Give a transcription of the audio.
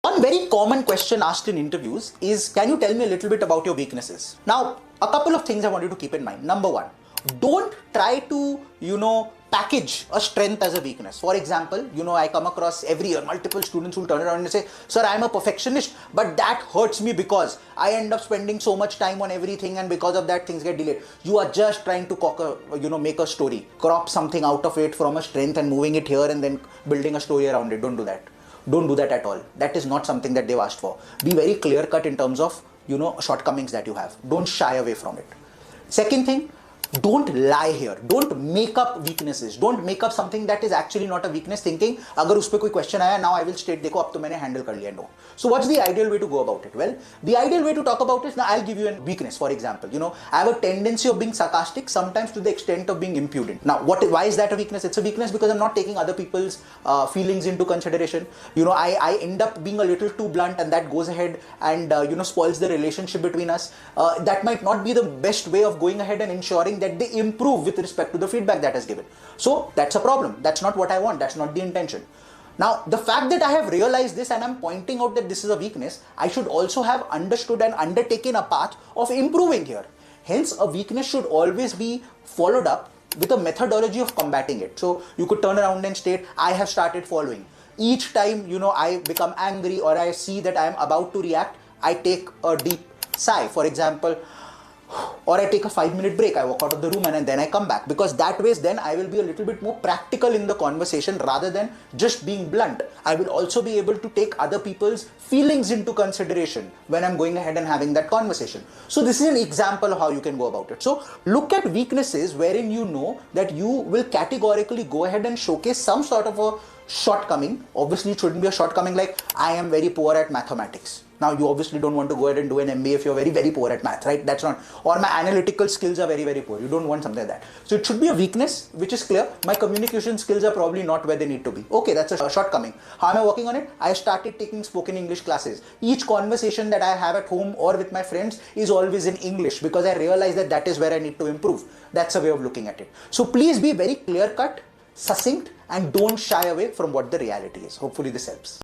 One very common question asked in interviews is, can you tell me a little bit about your weaknesses? Now, a couple of things I want you to keep in mind. Number one, don't try to, package a strength as a weakness. For example, I come across every year multiple students who turn around and say, sir, I'm a perfectionist, but that hurts me because I end up spending so much time on everything and because of that things get delayed. You are just trying to make a story, crop something out of it from a strength and moving it here and then building a story around it. Don't do that. Don't do that at all. That is not something that they've asked for. Be very clear cut in terms of, shortcomings that you have. Don't shy away from it. Second thing, don't lie here. Don't make up weaknesses. Don't make up something that is actually not a weakness thinking, agar us pe koi question aaya, now I will state, dekho, ab to maine handle kar liya. No. So what's the ideal way to go about it? Well, the ideal way to talk about it, now I'll give you a weakness. For example, I have a tendency of being sarcastic, sometimes to the extent of being impudent. Now, why is that a weakness? It's a weakness because I'm not taking other people's feelings into consideration. I end up being a little too blunt, and that goes ahead and, spoils the relationship between us. That might not be the best way of going ahead and ensuring that they improve with respect to the feedback that is given. So that's a problem. That's not what I want. That's not the intention. Now, the fact that I have realized this and I'm pointing out that this is a weakness, I should also have understood and undertaken a path of improving here. Hence, a weakness should always be followed up with a methodology of combating it. So you could turn around and state, I have started following. Each time, I become angry or I see that I am about to react, I take a deep sigh. For example, or I take a 5-minute break, I walk out of the room and then I come back, because that way then I will be a little bit more practical in the conversation rather than just being blunt. I will also be able to take other people's feelings into consideration when I'm going ahead and having that conversation. So this is an example of how you can go about it. So look at weaknesses wherein you know that you will categorically go ahead and showcase some sort of a shortcoming. Obviously it shouldn't be a shortcoming like, I am very poor at mathematics. Now, you obviously don't want to go ahead and do an MBA if you're very, very poor at math, right? That's not, or my analytical skills are very, very poor. You don't want something like that. So it should be a weakness, which is clear. My communication skills are probably not where they need to be. Okay, that's a shortcoming. How am I working on it? I started taking spoken English classes. Each conversation that I have at home or with my friends is always in English because I realize that that is where I need to improve. That's a way of looking at it. So please be very clear cut, succinct, and don't shy away from what the reality is. Hopefully this helps.